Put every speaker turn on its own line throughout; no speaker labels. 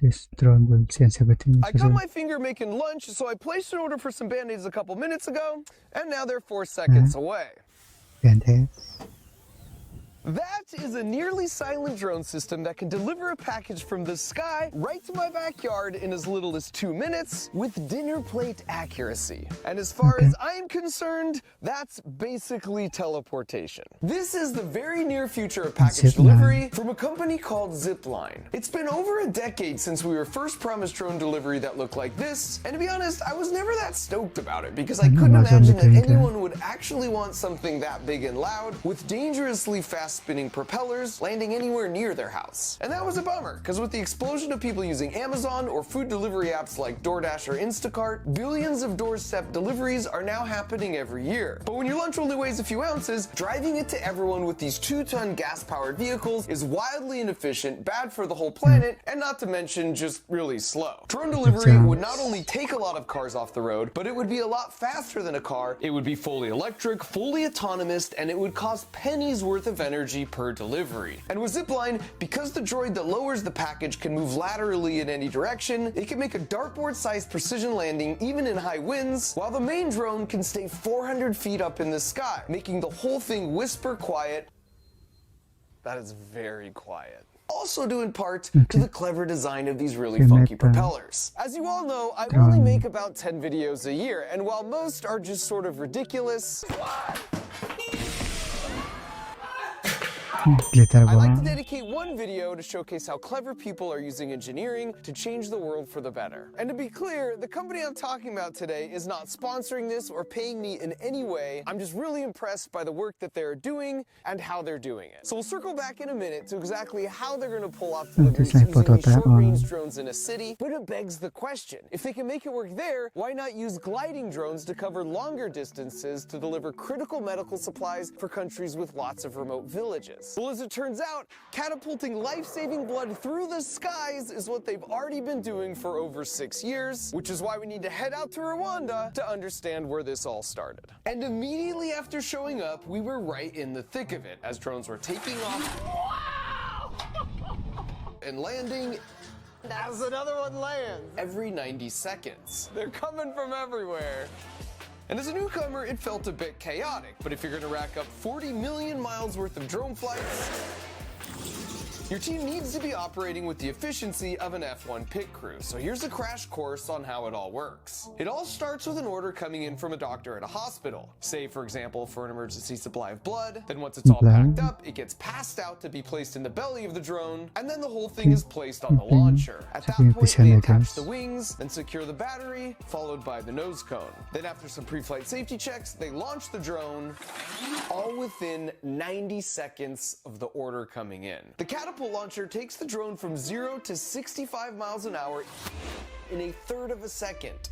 This drone will sense everything.
I cut my finger making lunch, so I placed an order for some Band-Aids a couple minutes ago, and now they're 4 seconds away.
Band-Aid.
That is a nearly silent drone system that can deliver a package from the sky right to my backyard in as little as 2 minutes with dinner plate accuracy. And as far as I'm concerned, that's basically teleportation. This is the very near future of package delivery from a company called Zipline. It's been over a decade since we were first promised drone delivery that looked like this, and to be honest, I was never that stoked about it because I couldn't imagine that anyone would actually want something that big and loud with dangerously fast spinning propellers landing anywhere near their house. And that was a bummer, because with the explosion of people using Amazon or food delivery apps like DoorDash or Instacart, billions of doorstep deliveries are now happening every year. But when your lunch only weighs a few ounces, driving it to everyone with these 2-ton gas-powered vehicles is wildly inefficient, bad for the whole planet, and not to mention just really slow. Drone delivery would not only take a lot of cars off the road, but it would be a lot faster than a car, it would be fully electric, fully autonomous, and it would cost pennies worth of energy per delivery. And with Zipline, because the droid that lowers the package can move laterally in any direction, it can make a dartboard-sized precision landing even in high winds, while the main drone can stay 400 feet up in the sky, making the whole thing whisper quiet. That is very quiet. Also due in part to the clever design of these really funky propellers. As you all know, I only make about 10 videos a year, and while most are just sort of ridiculous, I like to dedicate one video to showcase how clever people are using engineering to change the world for the better. And to be clear, the company I'm talking about today is not sponsoring this or paying me in any way. I'm just really impressed by the work that they're doing and how they're doing it. So we'll circle back in a minute to exactly how they're going to pull off deliveries using these short-range drones in a city. But it begs the question, if they can make it work there, why not use gliding drones to cover longer distances to deliver critical medical supplies for countries with lots of remote villages? Well, as it turns out, catapulting life-saving blood through the skies is what they've already been doing for over 6 years, which is why we need to head out to Rwanda to understand where this all started. And immediately after showing up, we were right in the thick of it, as drones were taking off and landing as another one lands every 90 seconds. They're coming from everywhere. And as a newcomer, it felt a bit chaotic, but if you're gonna rack up 40 million miles worth of drone flights, your team needs to be operating with the efficiency of an F1 pit crew. So here's a crash course on how it all works. It all starts with an order coming in from a doctor at a hospital. Say, for example, for an emergency supply of blood. Then once it's all packed up, it gets passed out to be placed in the belly of the drone, and then the whole thing is placed on the launcher. At that point, they attach the wings, then secure the battery, followed by the nose cone. Then after some pre-flight safety checks, they launch the drone, all within 90 seconds of the order coming in. The catapult launcher takes the drone from 0 to 65 miles an hour in a third of a second,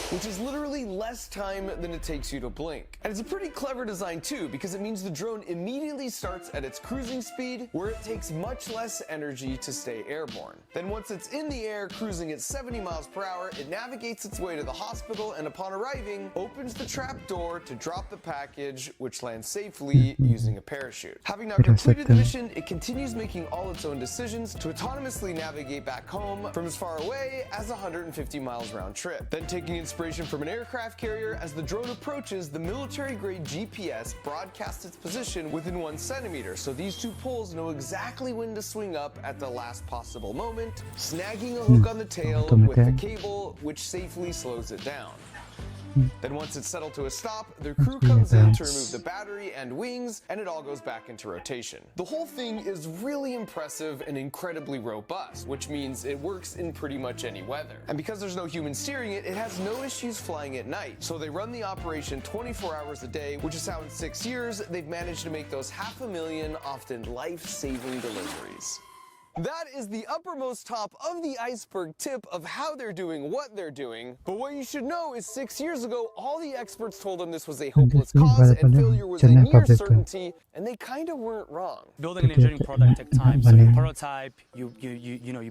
which is literally less time than it takes you to blink. And it's a pretty clever design too, because it means the drone immediately starts at its cruising speed, where it takes much less energy to stay airborne. Then once it's in the air, cruising at 70 miles per hour, it navigates its way to the hospital, and upon arriving, opens the trap door to drop the package, which lands safely using a parachute. Having now completed the mission, it continues making all its own decisions to autonomously navigate back home from as far away as 150 miles round trip. Then taking inspiration from an aircraft carrier, as the drone approaches, the military-grade GPS broadcasts its position within 1 centimeter, so these two poles know exactly when to swing up at the last possible moment, snagging a hook on the tail with the cable, which safely slows it down. Then once it's settled to a stop, the crew comes in to remove the battery and wings, and it all goes back into rotation. The whole thing is really impressive and incredibly robust, which means it works in pretty much any weather. And because there's no human steering it, it has no issues flying at night. So they run the operation 24 hours a day, which is how in 6 years, they've managed to make those 500,000 often life-saving deliveries. That is the uppermost top of the iceberg tip of how they're doing what they're doing. But what you should know is 6 years ago, all the experts told them this was a hopeless cause and failure was a near certainty, and they kind of weren't wrong.
Building an engineering product takes time. So you prototype, you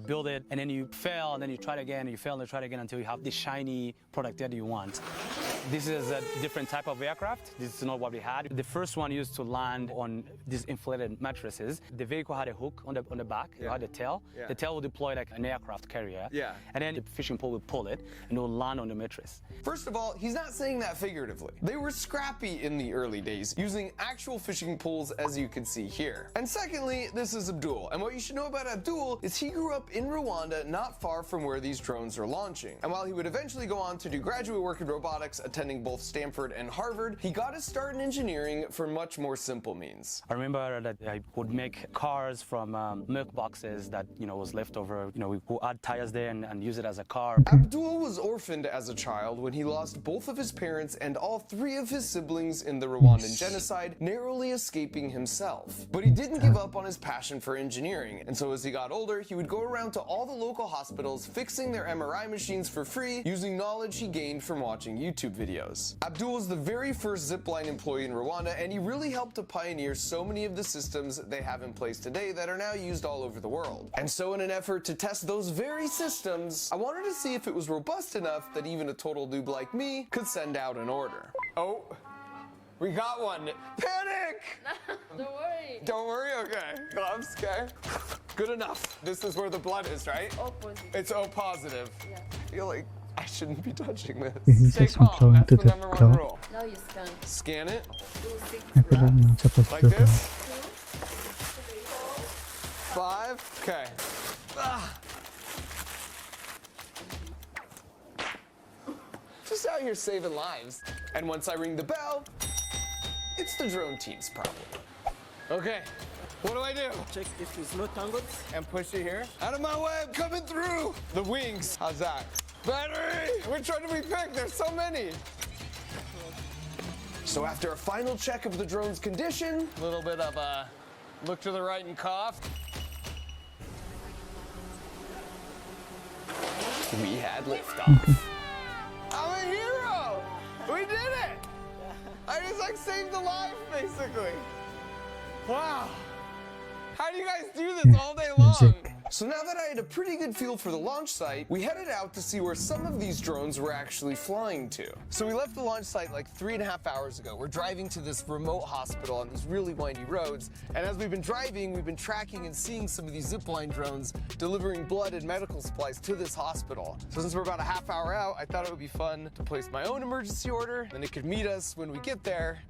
build it, and then you fail, and then you try it again, and you fail, and you try it again until you have the shiny product that you want. This is a different type of aircraft. This is not what we had. The first one used to land on these inflated mattresses. The vehicle had a hook on the back. It had a tail.
Yeah.
The tail would deploy like an aircraft carrier.
Yeah.
And then the fishing pole would pull it and it would land on the mattress.
First of all, he's not saying that figuratively. They were scrappy in the early days, using actual fishing poles, as you can see here. And secondly, this is Abdul. And what you should know about Abdul is he grew up in Rwanda, not far from where these drones are launching. And while he would eventually go on to do graduate work in robotics, attending both Stanford and Harvard, he got his start in engineering for much more simple means.
I remember that I would make cars from milk boxes that, was left over. We would add tires there and use it as a car.
Abdul was orphaned as a child when he lost both of his parents and all 3 of his siblings in the Rwandan genocide, narrowly escaping himself. But he didn't give up on his passion for engineering, and so as he got older, he would go around to all the local hospitals fixing their MRI machines for free using knowledge he gained from watching YouTube videos. Abdul was the very first zipline employee in Rwanda, and he really helped to pioneer so many of the systems they have in place today that are now used all over the world. And so in an effort to test those very systems, I wanted to see if it was robust enough that even a total noob like me could send out an order. Oh, we got one. Panic!
Don't worry.
Don't worry, okay. Gloves, okay. Good enough. This is where the blood is, right?
O positive.
It's O positive.
Yeah.
I feel like I shouldn't be touching this.
This is
Stay
just
calm,
going
that's
to
the
the
#1
cloud.
rule.
Now you scan.
Scan it,
Do 6
I feel I'm
reps.
not supposed
like
to do.
this. 5, okay. Ah. Just out here saving lives. And once I ring the bell, it's the drone team's problem. Okay, what do I do?
Check if it's not tangled.
And push it here. Out of my way, I'm coming through. The wings, how's that? Battery, which one do we pick? There's so many. So after a final check of the drone's condition, a little bit of a look to the right and cough. We had liftoff. I'm a hero! We did it! I just saved the life, basically. Wow. How do you guys do this all day long?
Music.
So now that I had a pretty good feel for the launch site, we headed out to see where some of these drones were actually flying to. So we left the launch site like 3.5 hours ago. We're driving to this remote hospital on these really windy roads. And as we've been driving, we've been tracking and seeing some of these zipline drones delivering blood and medical supplies to this hospital. So since we're about a half hour out, I thought it would be fun to place my own emergency order. Then it could meet us when we get there.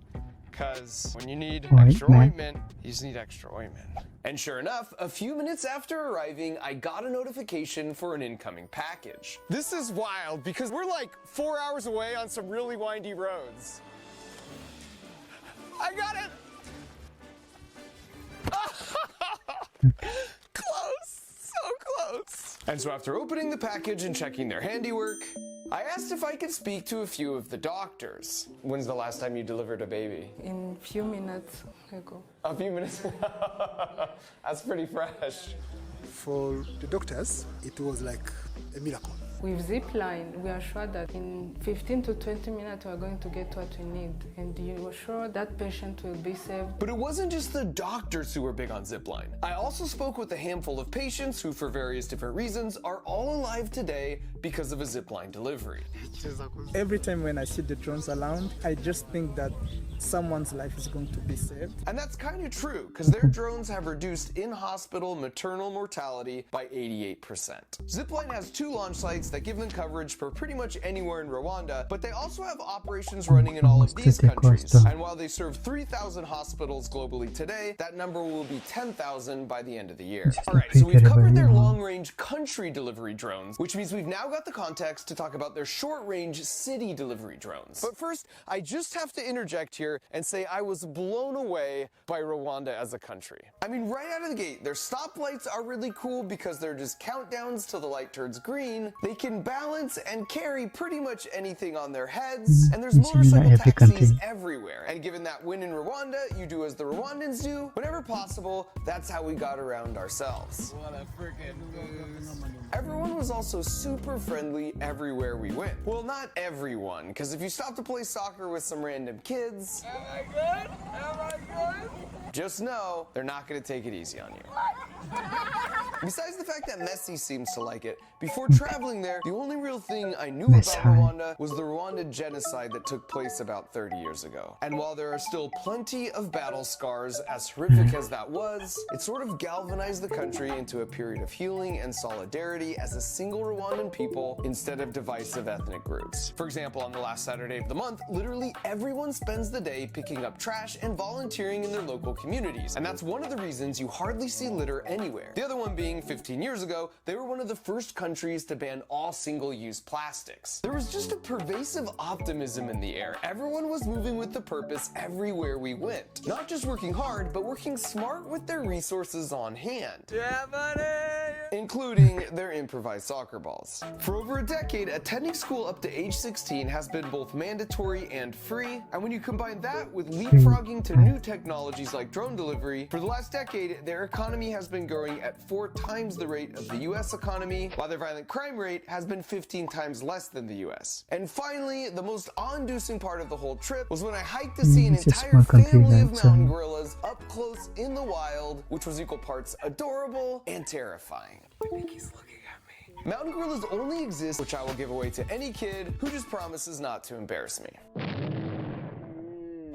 Because when you need extra ointment, you just need extra ointment. And sure enough, a few minutes after arriving, I got a notification for an incoming package. This is wild because we're like 4 hours away on some really windy roads. I got it! Close, so close. And so after opening the package and checking their handiwork, I asked if I could speak to a few of the doctors. When's the last time you delivered a baby?
In few minutes ago.
A few minutes? That's pretty fresh.
For the doctors, it was like a miracle.
With Zipline, we are sure that in 15 to 20 minutes we are going to get what we need, and you are sure that patient will be saved.
But it wasn't just the doctors who were big on Zipline. I also spoke with a handful of patients who, for various different reasons, are all alive today because of a Zipline delivery.
Every time when I see the drones around, I just think that someone's life is going to be saved.
And that's kind of true, because their drones have reduced in-hospital maternal mortality by 88%. Zipline has 2 launch sites that give them coverage for pretty much anywhere in Rwanda, but they also have operations running in all of these countries. And while they serve 3,000 hospitals globally today, that number will be 10,000 by the end of the year. All right, so we've covered their long-range country delivery drones, which means we've now got the context to talk about their short-range city delivery drones. But first, I just have to interject here and say I was blown away by Rwanda as a country. I mean, right out of the gate, their stoplights are really cool because they're just countdowns till the light turns green. They can balance and carry pretty much anything on their heads, and there's motorcycle taxis everywhere. And given that when in Rwanda, you do as the Rwandans do, whenever possible, that's how we got around ourselves. What a freaking boost. Everyone was also super friendly everywhere we went. Well, not everyone, because if you stop to play soccer with some random kids, am I good? Am I good? Just know they're not going to take it easy on you. Besides the fact that Messi seems to like it, before traveling there, the only real thing I knew about
Messi.
Rwanda was the Rwandan genocide that took place about 30 years ago. And while there are still plenty of battle scars, as horrific as that was, it sort of galvanized the country into a period of healing and solidarity as a single Rwandan people instead of divisive ethnic groups. For example, on the last Saturday of the month, literally everyone spends the day picking up trash and volunteering in their local communities. And that's one of the reasons you hardly see litter anywhere. The other one being 15 years ago, they were one of the first countries to ban all single-use plastics. There was just a pervasive optimism in the air. Everyone was moving with the purpose everywhere we went. Not just working hard, but working smart with their resources on hand.
Yeah, buddy!
Including their improvised soccer balls. For over a decade, attending school up to age 16 has been both mandatory and free, and when you combine that with leapfrogging to new technologies like drone delivery, for the last decade, their economy has been growing at 4 times the rate of the US economy, while their violent crime rate has been 15 times less than the US. And finally, the most awe-inducing part of the whole trip was when I hiked to see an
It's a
entire
small country
family of
that,
mountain gorillas up close in the wild, which was equal parts adorable and terrifying. I think he's looking at me. Mountain gorillas only exist, which I will give away to any kid who just promises not to embarrass me.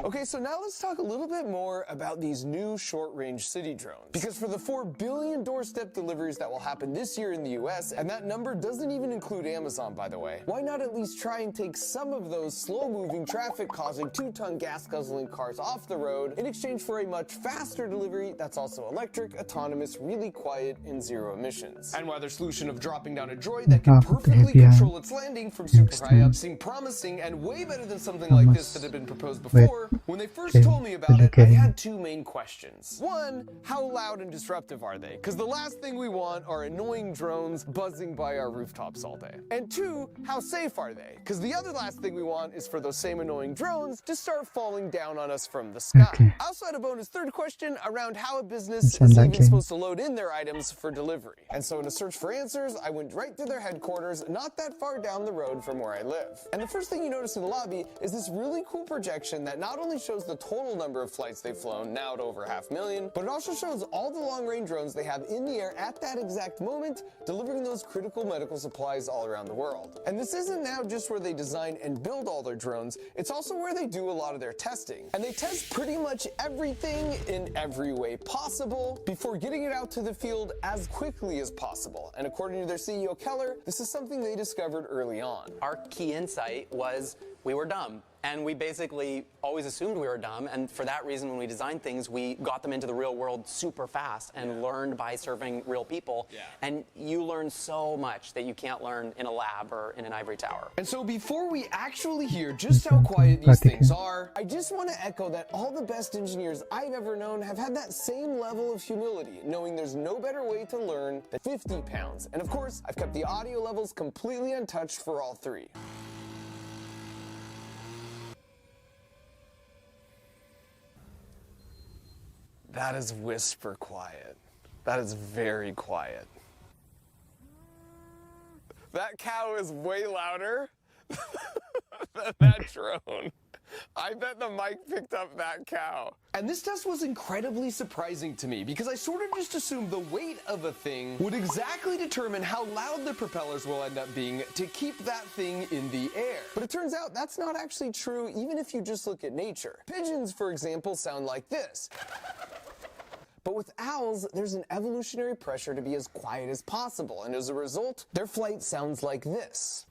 Okay, so now let's talk a little bit more about these new short-range city drones. Because for the 4 billion doorstep deliveries that will happen this year in the US, and that number doesn't even include Amazon, by the way, why not at least try and take some of those slow-moving, traffic-causing, 2-ton gas-guzzling cars off the road in exchange for a much faster delivery that's also electric, autonomous, really quiet, and zero emissions. And while their solution of dropping down a droid that can perfectly control its landing from super high up seemed promising and way better than something like this that had been proposed before, when they first told me about it, I had 2 main questions. One, how loud and disruptive are they? Because the last thing we want are annoying drones buzzing by our rooftops all day. And 2, how safe are they? Because the other last thing we want is for those same annoying drones to start falling down on us from the sky. I also had a bonus 3rd question around how a business is even supposed to load in their items for delivery. And so in a search for answers, I went right to their headquarters, not that far down the road from where I live. And the first thing you notice in the lobby is this really cool projection that not only shows the total number of flights they've flown, now to over 500,000, but it also shows all the long-range drones they have in the air at that exact moment, delivering those critical medical supplies all around the world. And this isn't now just where they design and build all their drones, it's also where they do a lot of their testing. And they test pretty much everything in every way possible before getting it out to the field as quickly as possible. And according to their CEO Keller, this is something they discovered early on.
Our key insight was we were dumb. And we basically always assumed we were dumb, and for that reason, when we designed things, we got them into the real world super fast and learned by serving real people. And you learn so much that you can't learn in a lab or in an ivory tower.
And so before we actually hear just how quiet these things are, I just want to echo that all the best engineers I've ever known have had that same level of humility, knowing there's no better way to learn than 50 pounds. And of course, I've kept the audio levels completely untouched for all 3. That is whisper quiet. That is very quiet. That cow is way louder than that drone. I bet the mic picked up that cow. And this test was incredibly surprising to me because I sort of just assumed the weight of a thing would exactly determine how loud the propellers will end up being to keep that thing in the air. But it turns out that's not actually true even if you just look at nature. Pigeons, for example, sound like this. But with owls, there's an evolutionary pressure to be as quiet as possible, and as a result, their flight sounds like this.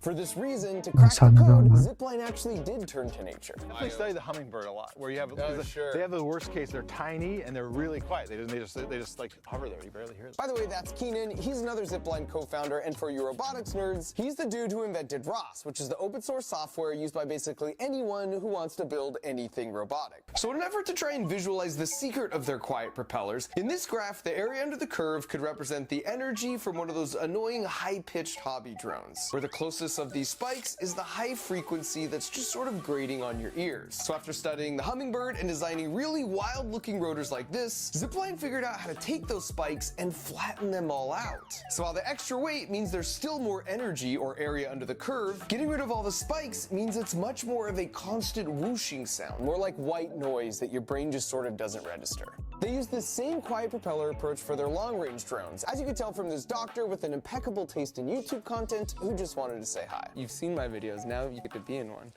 For this reason, to crack the code, zipline actually did turn to nature.
I study the hummingbird a lot, where you have they have the worst case. They're tiny and they're really quiet. They just like hover there. You barely hear them.
By the way, that's Keenan. He's another Zipline co-founder, and for you robotics nerds, he's the dude who invented ROS, which is the open source software used by basically anyone who wants to build anything robotic. So in an effort to try and visualize the secret of their quiet propellers, in this graph, the area under the curve could represent the energy from one of those annoying high-pitched hobby drones, where the closest purpose of these spikes is the high frequency that's just sort of grating on your ears. So after studying the hummingbird and designing really wild looking rotors like this, Zipline figured out how to take those spikes and flatten them all out. So while the extra weight means there's still more energy or area under the curve, getting rid of all the spikes means it's much more of a constant whooshing sound, more like white noise that your brain just sort of doesn't register. They use the same quiet propeller approach for their long-range drones, as you can tell from this doctor with an impeccable taste in YouTube content who just wanted to say hi. You've seen my videos, now you get to be in one.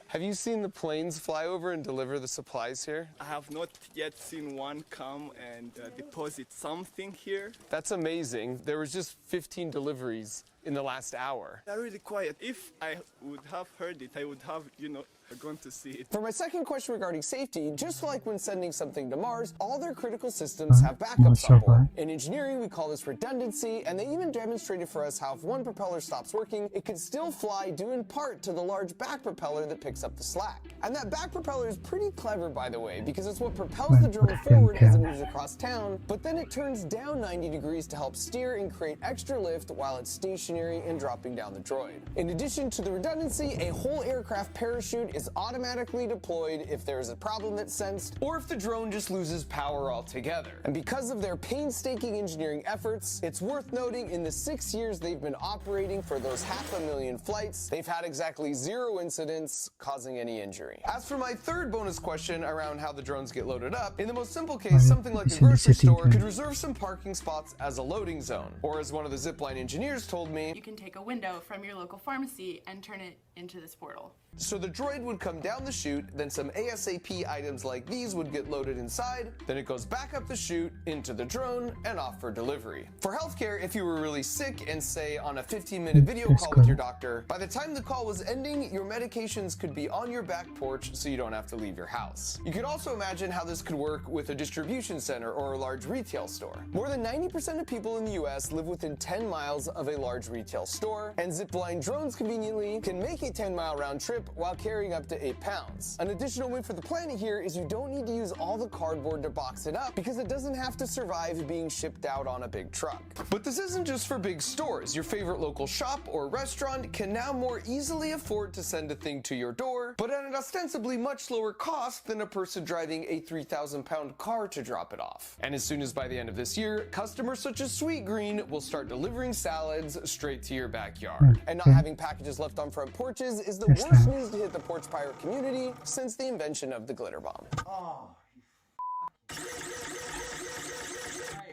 Have you seen the planes fly over and deliver the supplies here?
I have not yet seen one come and deposit something here.
That's amazing. There was just 15 deliveries in the last hour.
They're really quiet. If I would have heard it, I would have, gone to see it.
For my second question regarding safety, just like when sending something to Mars, all their critical systems have backups on board. In engineering, we call this redundancy, and they even demonstrated for us how if one propeller stops working, it could still fly due in part to the large back propeller that picks up the slack. And that back propeller is pretty clever, by the way, because it's what propels the drone forward as it moves across town, but then it turns down 90 degrees to help steer and create extra lift while it's stationary and dropping down the droid. In addition to the redundancy, a whole aircraft parachute is automatically deployed if there is a problem that's sensed, or if the drone just loses power altogether. And because of their painstaking engineering efforts, it's worth noting in the 6 years they've been operating for those 500,000 flights, they've had exactly 0 incidents causing any injury. As for my third bonus question around how the drones get loaded up, in the most simple case, something like a grocery store could reserve some parking spots as a loading zone. Or as one of the Zipline engineers told me,
you can take a window from your local pharmacy and turn it into this portal.
So the droid would come down the chute, then some ASAP items like these would get loaded inside, then it goes back up the chute, into the drone, and off for delivery. For healthcare, if you were really sick and say on a 15-minute video call with your doctor, by the time the call was ending, your medications could be on your back porch so you don't have to leave your house. You could also imagine how this could work with a distribution center or a large retail store. More than 90% of people in the US live within 10 miles of a large retail store, and Zipline drones conveniently can make a 10-mile round trip while carrying up to 8 pounds. An additional win for the planet here is you don't need to use all the cardboard to box it up because it doesn't have to survive being shipped out on a big truck. But this isn't just for big stores. Your favorite local shop or restaurant can now more easily afford to send a thing to your door, but at an ostensibly much lower cost than a person driving a 3,000-pound car to drop it off. And as soon as by the end of this year, customers such as Sweet Green will start delivering salads straight to your backyard. And not having packages left on front porches is the worst news to hit the porch pirate community since the invention of the glitter bomb.
Oh, you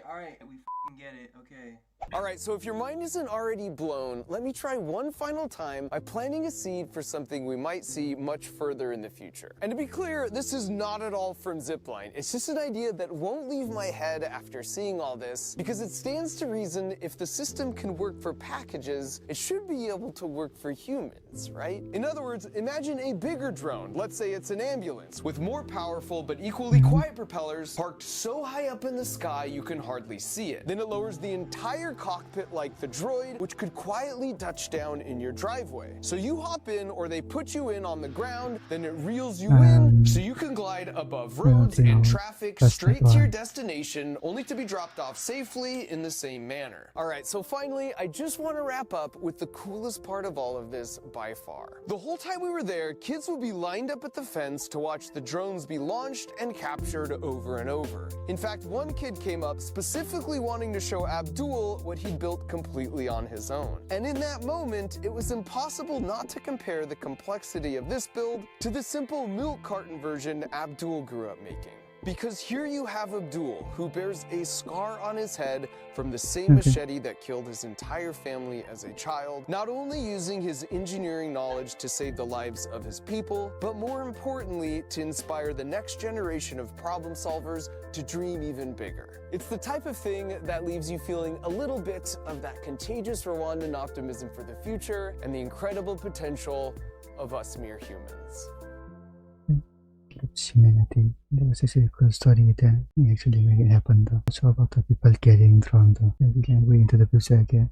Alright, we get it, okay.
Alright, so if your mind isn't already blown, let me try one final time by planting a seed for something we might see much further in the future. And to be clear, this is not at all from Zipline. It's just an idea that won't leave my head after seeing all this, because it stands to reason if the system can work for packages, it should be able to work for humans, right? In other words, imagine a bigger drone, let's say it's an ambulance, with more powerful but equally quiet propellers parked so high up in the sky you can hardly see it. Then it lowers the entire cockpit like the droid, which could quietly touch down in your driveway. So you hop in, or they put you in on the ground, then it reels you in, so you can glide above roads and traffic straight to your destination, only to be dropped off safely in the same manner. Alright, so finally, I just want to wrap up with the coolest part of all of this by far. The whole time we were there, kids would be lined up at the fence to watch the drones be launched and captured over and over. In fact, one kid came up specifically wanting to show Abdul what he'd built completely on his own. And in that moment, it was impossible not to compare the complexity of this build to the simple milk carton version Abdul grew up making. Because here you have Abdul, who bears a scar on his head from the same machete that killed his entire family as a child, not only using his engineering knowledge to save the lives of his people, but more importantly, to inspire the next generation of problem solvers to dream even bigger. It's the type of thing that leaves you feeling a little bit of that contagious Rwandan optimism for the future and the incredible potential of us mere humans.
Humanity. There was actually a cool story that actually made it happen though. So about the people getting drowned though. Again, going into the future again.